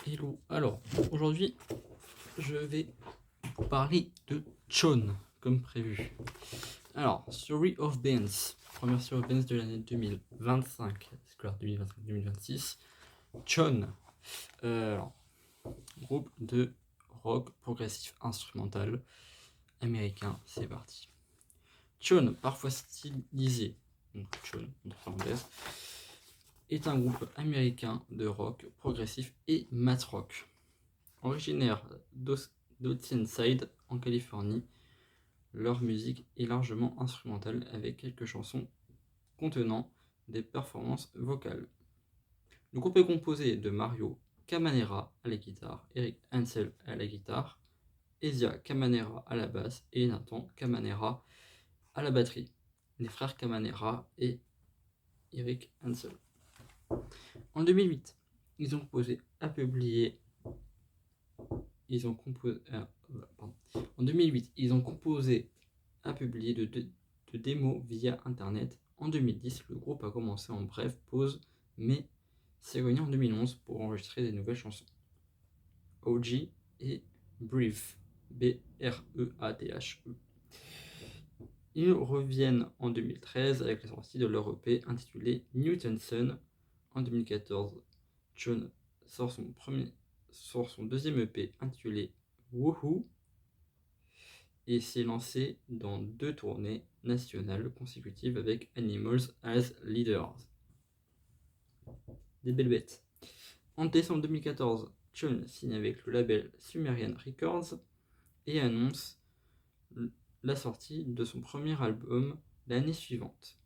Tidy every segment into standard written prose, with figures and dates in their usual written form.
Hello. Alors, aujourd'hui, je vais vous parler de Chon, comme prévu. Alors, Story of Dance, première Story of Dance de l'année 2025, scolaire 2025-2026. Chon, alors, groupe de rock progressif instrumental américain, c'est parti. Chon, parfois stylisé, donc Chon, entre parenthèses, est un groupe américain de rock progressif et math rock. Originaire d'Oceanside en Californie, leur musique est largement instrumentale avec quelques chansons contenant des performances vocales. Le groupe est composé de Mario Camanera à la guitare, Eric Hansel à la guitare, Ezia Camanera à la basse et Nathan Camanera à la batterie. Les frères Camanera et Eric Hansel. En 2008, ils ont composé à publier En 2008, ils ont composé à publier de démos via internet. En 2010, le groupe a commencé en brève pause, mais s'est réuni en 2011 pour enregistrer des nouvelles chansons. OG et Breathe, B-R-E-A-T-H-E. Ils reviennent en 2013 avec la sortie de leur EP intitulé Newton Sun. En 2014, Chon sort son deuxième EP intitulé Woohoo et s'est lancé dans 2 tournées nationales consécutives avec Animals as Leaders. Des belles bêtes. En décembre 2014, Chon signe avec le label Sumerian Records et annonce la sortie de son premier album l'année suivante.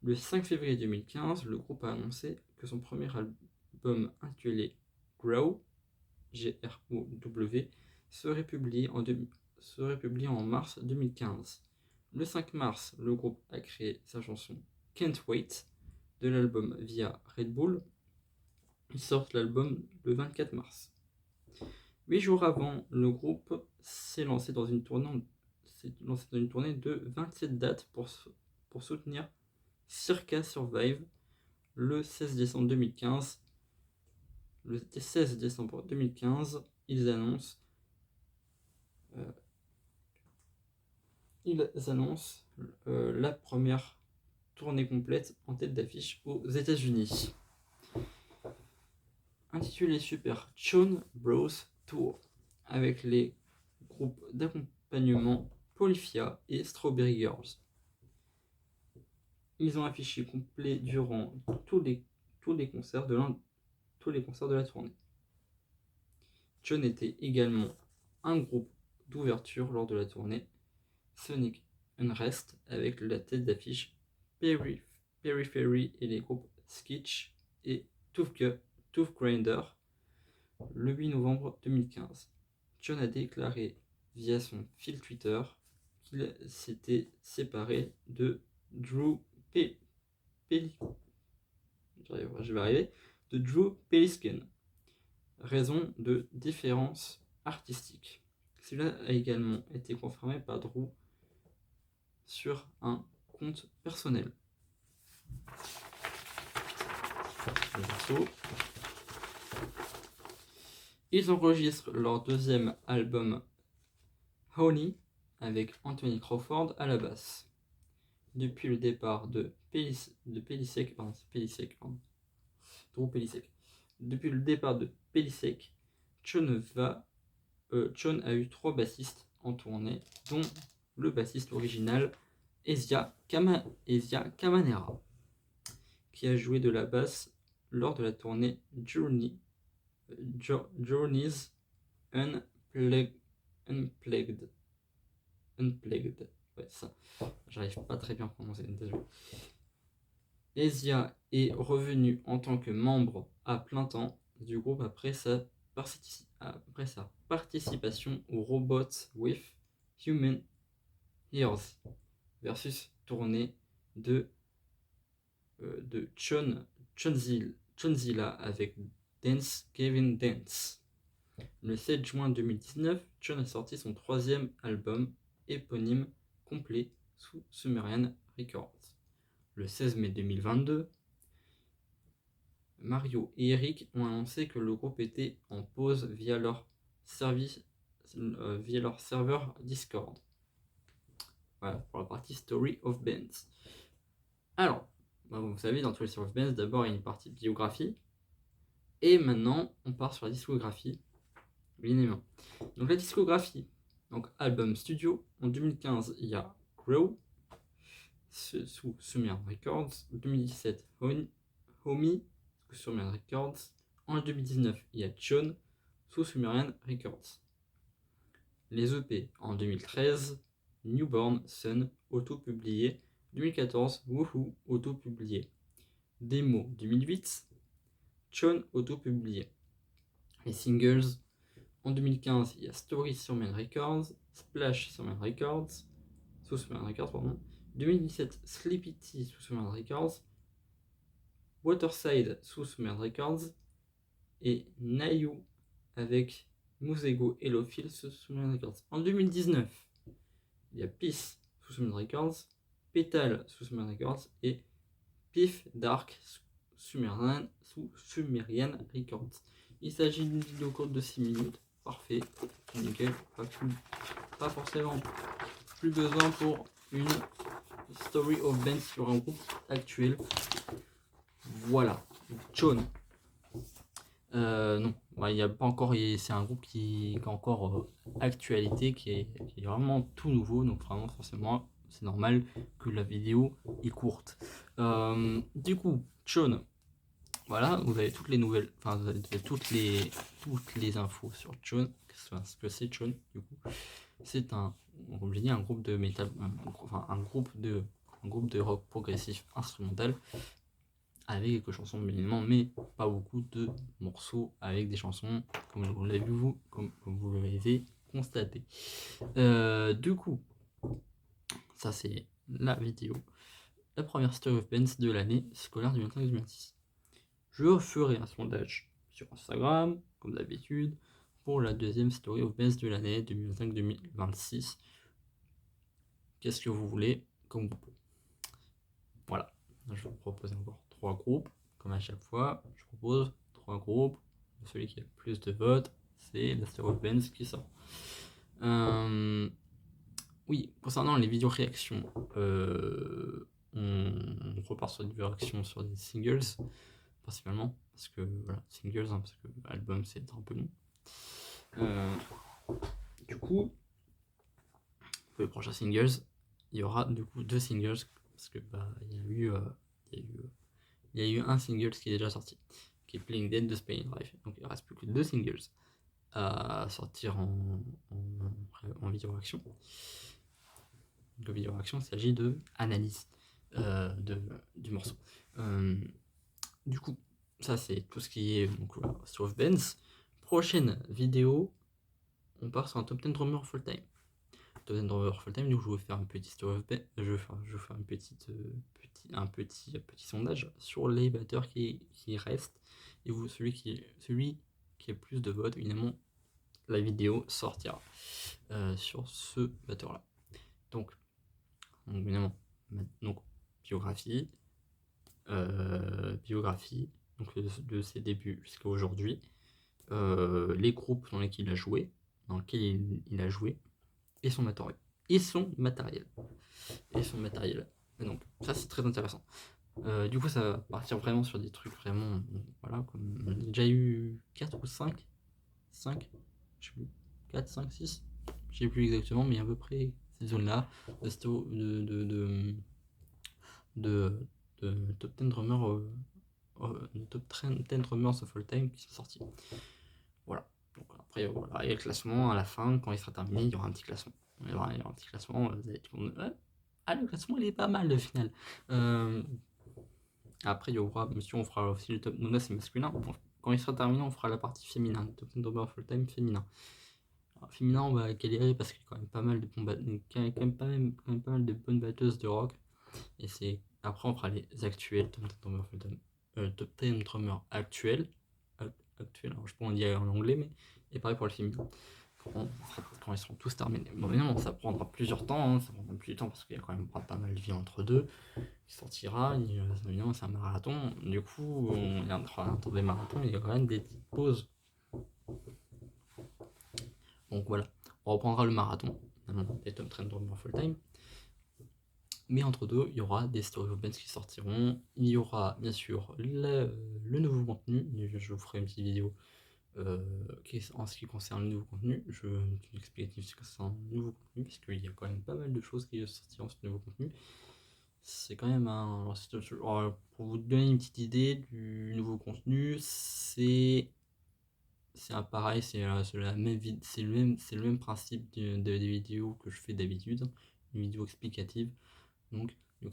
Le 5 février 2015, le groupe a annoncé que son premier album intitulé Grow, G-R-O-W, serait publié en mars 2015. Le 5 mars, le groupe a créé sa chanson Can't Wait de l'album via Red Bull. Ils sortent l'album le 24 mars. 8 jours avant, le groupe s'est lancé dans une tournée de 27 dates pour soutenir Circa Survive le 16 décembre 2015. Le 16 décembre 2015, ils annoncent la première tournée complète en tête d'affiche aux États-Unis, intitulée Super Chon Bros Tour, avec les groupes d'accompagnement Polyphia et Strawberry Girls. Ils ont affiché complet durant tous les concerts de la tournée. Chon était également un groupe d'ouverture lors de la tournée Sonic Unrest avec la tête d'affiche Periphery et les groupes Skitch et Tooth Grinder le 8 novembre 2015. Chon a déclaré via son fil Twitter qu'il s'était séparé de Drew Peliskin, raison de différences artistiques. Cela a également été confirmé par Drew sur un compte personnel. Ils enregistrent leur deuxième album Honey avec Anthony Crawford à la basse. Depuis le départ de Pelisek, Chon a eu 3 bassistes en tournée, dont le bassiste original Ezia Camanera, qui a joué de la basse lors de la tournée Journeys Unplugged. Ouais, ça, j'arrive pas très bien à prononcer, désolé. Ezia est revenu en tant que membre à plein temps du groupe après sa participation au Robots with Human Ears versus tournée de Chonzilla avec Dance Gavin Dance. Le 7 juin 2019, Chon a sorti son 3e album éponyme complet sous Sumerian Records. Le 16 mai 2022, Mario et Eric ont annoncé que le groupe était en pause via leur serveur Discord. Voilà pour la partie Story of Bands. Alors, vous savez, dans Story of Bands, d'abord il y a une partie biographie, et maintenant on part sur la discographie, bien évidemment. Donc la discographie, donc album studio, en 2015 il y a Grow sous Sumerian Records, 2017 Homie sous Sumerian Records, en 2019 il y a Chon sous Sumerian Records. Les EP en 2013, Newborn Sun auto-publié, 2014 Woohoo auto-publié, Démo 2008, Chon auto-publié. Les singles en 2015 il y a Story sur Main Records, Splash sur Main Records, sous Main Records pardon. 2017 Sleepy Tea sous Main Records, Waterside sous Main Records et Nayu avec Musego et Lophil sous Main Records. En 2019 il y a Peace sous Main Records, Petal sous Main Records et Pif Dark Sumerian Records. Il s'agit d'une vidéo courte de 6 minutes. Parfait, nickel, pas forcément plus besoin pour une Story of Bands sur un groupe actuel. Voilà, Chon. Non, il n'y a pas encore, c'est un groupe qui est encore actualité, qui est vraiment tout nouveau, donc vraiment forcément c'est normal que la vidéo est courte. Du coup, Chon, voilà, vous avez toutes les nouvelles, enfin vous avez toutes les infos sur Chon. Ce que c'est Chon, du coup, c'est comme j'ai dit, un groupe de métal, un groupe de rock progressif instrumental avec quelques chansons évidemment, mais pas beaucoup de morceaux avec des chansons comme vous l'avez vu, comme vous l'avez constaté. Du coup, ça c'est la vidéo, la première Story of Bands de l'année scolaire 2025-2026. Je ferai un sondage sur Instagram, comme d'habitude, pour la deuxième Story of Bands de l'année 2025-2026. Qu'est-ce que vous voulez comme groupe? Voilà, je vous propose encore 3 groupes, comme à chaque fois. Je propose 3 groupes. Celui qui a le plus de votes, c'est la Story of Bands qui sort. Oui, concernant les vidéos réactions, on repart sur des vidéos réactions sur des singles, principalement, parce que voilà, singles, parce que album c'est un peu long. Du coup, pour les prochains singles, il y aura du coup 2 singles, parce que il y a eu un single qui est déjà sorti, qui est Playing Dead de Spain Drive. Donc il ne reste plus que 2 singles à sortir en vidéo réaction. De vidéo réaction, il s'agit de analyse du morceau. Du coup, ça c'est tout ce qui est Story of Bands. Prochaine vidéo, on part sur un top 10 drummer full time. Top 10 drummer full time, donc je vais faire un petit Story of Bands. Je vais faire un petit sondage sur les batteurs qui restent. Et vous, celui qui a plus de votes, évidemment, la vidéo sortira sur ce batteur-là. Donc évidemment, biographie, donc de ses débuts jusqu'à aujourd'hui, les groupes dans lesquels il a joué, et son matériel. Et donc ça c'est très intéressant. Du coup ça va partir vraiment sur des trucs vraiment, voilà, comme j'ai déjà eu 4 ou 5, je sais plus, 4, 5, 6, je sais plus exactement, mais à peu près ces zones-là, de top 10 drummers, top 10 drummers of all time qui sont sortis. Voilà. Donc après, voilà, il y a le classement à la fin, quand il sera terminé, il y aura un petit classement. Il y aura un petit classement, vous allez tout le monde, le classement il est pas mal au final. Après, il y aura, monsieur, on fera aussi le top, donc là c'est masculin. Bon, quand il sera terminé, on fera la partie féminin, le top 10 drummers of all time féminin. Alors, féminin, on va galérer parce qu'il y a quand même pas mal de bonnes batteuses de rock. Et c'est après on fera les actuels top 10 drummers actuels. Alors je sais pas on dit en anglais, mais et pareil pour le féminin. quand ils seront tous terminés. Bon, évidemment, ça prendra plusieurs temps, hein, ça prendra plus de temps parce qu'il y a quand même pas mal de vie entre deux. Il sortira, évidemment, c'est un marathon. Du coup, il y a un temps des marathons, il y a quand même des petites pauses. Donc voilà, on reprendra le marathon, des Tom Trend Drummer Full Time. Mais entre deux, il y aura des Story of Bands qui sortiront. Il y aura bien sûr le nouveau contenu. Je vous ferai une petite vidéo en ce qui concerne le nouveau contenu. Une explicative ce que c'est un nouveau contenu, parce qu'il y a quand même pas mal de choses qui sortiront dans ce nouveau contenu. C'est quand même pour vous donner une petite idée du nouveau contenu, c'est pareil, c'est le même principe des vidéos que je fais d'habitude, une vidéo explicative. Donc, le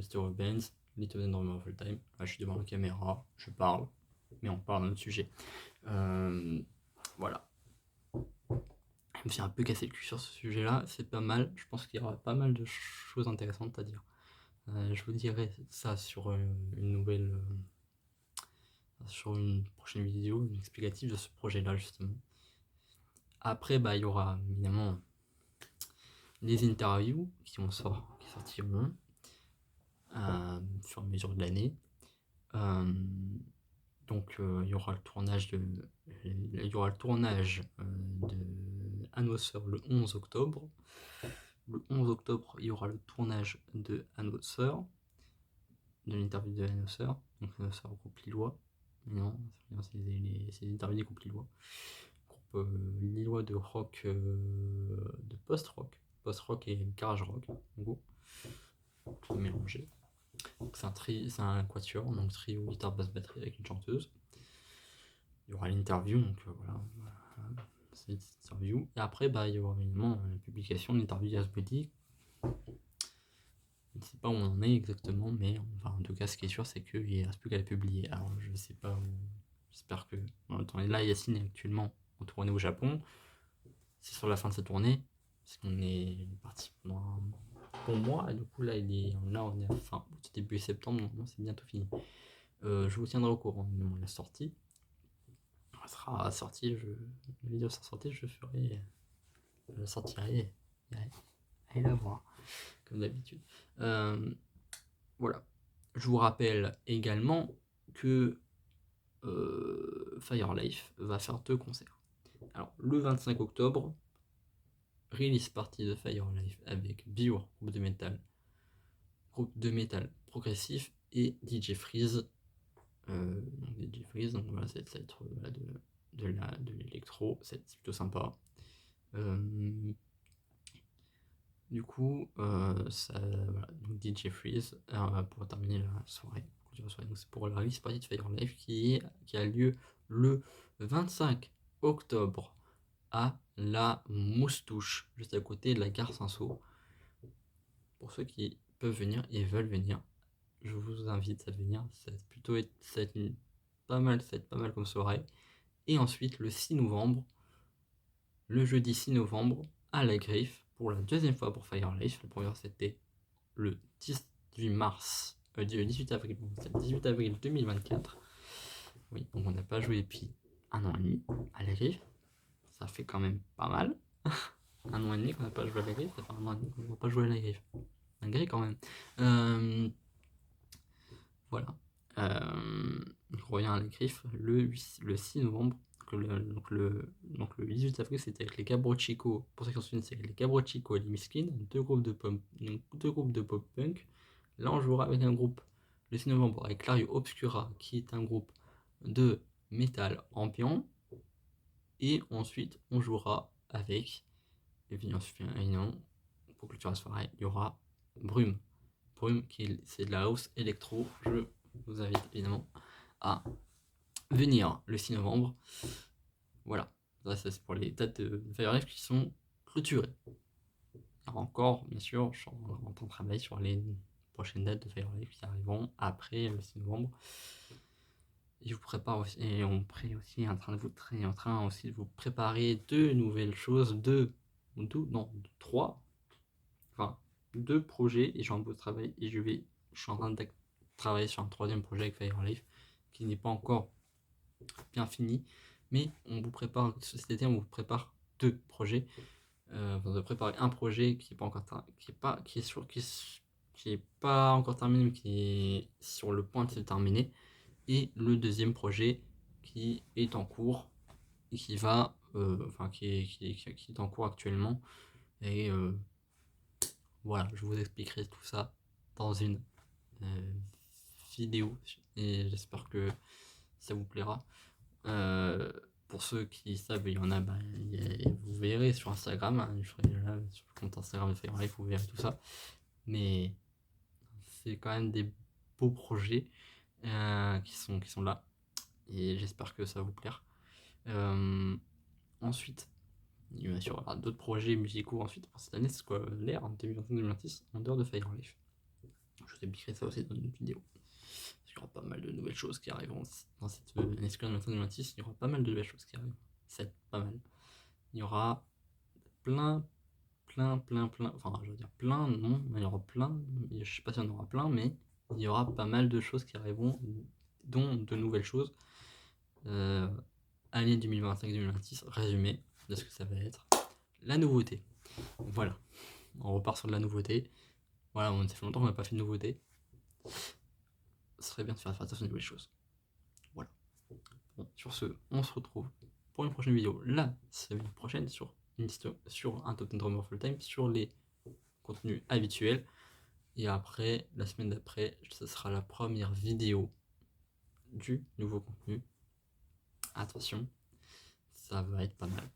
Story of Bands, Little and Normal Full Time. Là, je suis devant la caméra, je parle, mais on parle d'un autre sujet. Voilà. Je me suis un peu cassé le cul sur ce sujet-là, c'est pas mal. Je pense qu'il y aura pas mal de choses intéressantes à dire. Je vous dirai ça sur sur une prochaine vidéo, une explicative de ce projet-là, justement. Après, il y aura évidemment les interviews qui sortiront sur mesure de l'année. Donc il y aura le tournage de Announcer le 11 octobre. Le 11 octobre, il y aura le tournage de Announcer, de l'interview de Announcer, donc Announcer groupe lillois. Non, c'est les interviews des groupes lillois. Groupe lillois de rock, de post-rock et garage rock, en gros, tout mélangé. C'est un quatuor, donc trio, guitare, basse, batterie avec une chanteuse. Il y aura l'interview, donc voilà, c'est l'interview. Et après, il y aura évidemment la publication de l'interview d'Asbody. Je ne sais pas où on en est exactement, mais en tout cas, ce qui est sûr, c'est qu'il ne reste plus qu'à la publier. Alors, je ne sais pas où. J'espère que. Là, Yacine est actuellement en tournée au Japon. C'est sur la fin de sa tournée, parce qu'on est parti pendant un bon mois. Et du coup, là, on est à fin août, début septembre, donc c'est bientôt fini. Je vous tiendrai au courant du moment de la sortie. Elle sera sortie, la vidéo sera sortie, je la sortirai et la voir, comme d'habitude. Voilà. Je vous rappelle également que Firelife va faire 2 concerts. Alors, le 25 octobre, release party de Firelife avec Bior, groupe de métal progressif, et DJ Freeze. DJ Freeze, donc voilà, ça va être de l'électro, c'est plutôt sympa. Du coup, voilà, donc DJ Freeze pour terminer la soirée. Donc c'est pour la release party de Firelife qui a lieu le 25 octobre à la Moustouche, juste à côté de la gare Saint-Saul. Pour ceux qui peuvent venir et veulent venir, je vous invite à venir. Ça va être pas mal comme soirée. Et ensuite, le 6 novembre, le jeudi 6 novembre, à la Griffe, pour la deuxième fois pour Firelife. La première, c'était le 18 avril, 2024. Oui, donc on n'a pas joué depuis 1 an et demi à la Griffe. Ça fait quand même pas mal. 1 an et demi qu'on n'a pas joué à la Griffe, ça fait 1 an et demi qu'on n'a pas joué à la Griffe. Malgré quand même. Voilà. Je reviens à la Griffe le 6 novembre. Donc le 18 avril, c'était avec les Cabrochico. Pour ceux qui s'en souviennent, c'est avec les Cabrochico et les Miskin, deux groupes de pop punk. Là, on jouera avec un groupe le 6 novembre avec Lario Obscura, qui est un groupe de métal ambiant. Et ensuite, on jouera avec, évidemment, pour clôturer la soirée, il y aura Brume. Brume, c'est de la house électro. Je vous invite évidemment à venir le 6 novembre. Voilà, ça c'est pour les dates de Firelife qui sont clôturées. Alors encore, bien sûr, je suis en train de travailler sur les prochaines dates de Firelife qui arriveront après le 6 novembre. Et je vous prépare aussi, et on est aussi en train de vous préparer 2 nouvelles choses, 3, enfin 2 projets, et je suis en train de travailler, et je suis en train de travailler sur un 3e projet avec Firelife qui n'est pas encore bien fini, Mais on vous prépare, cet été, on vous prépare 2 projets. On doit préparer un projet qui est pas encore qui est pas encore terminé, mais qui est sur le point de se terminer, et le deuxième projet qui est en cours et qui va, enfin qui est en cours actuellement. Et voilà, je vous expliquerai tout ça dans une vidéo et j'espère que ça vous plaira. Pour ceux qui savent, il y en a, vous verrez sur Instagram, hein, je ferai là, sur le compte Instagram de Fire Life, vous verrez tout ça. Mais c'est quand même des beaux projets qui sont là. Et j'espère que ça va vous plaire. Ensuite, il y aura d'autres projets musicaux ensuite pour cette année scolaire, en 2025-2026, en dehors de Fire Life. Je vous expliquerai ça aussi dans une vidéo. Il y aura pas mal de nouvelles choses qui arriveront dans cette année scolaire 2026. Il y aura pas mal de nouvelles choses qui arrivent. C'est pas mal. Il y aura plein, enfin je veux dire plein, non, mais il y aura plein, je sais pas si on aura plein, mais il y aura pas mal de choses qui arriveront, dont de nouvelles choses. Année 2025-2026, résumé de ce que ça va être. La nouveauté. Voilà, on repart sur de la nouveauté. Voilà, ça fait longtemps qu'on n'a pas fait de nouveauté. Ce serait bien de faire attention aux nouvelles choses. Voilà. Bon, sur ce, on se retrouve pour une prochaine vidéo la semaine prochaine sur un Top 10 Drummer Full Time, sur les contenus habituels. Et après, la semaine d'après, ce sera la première vidéo du nouveau contenu. Attention, ça va être pas mal.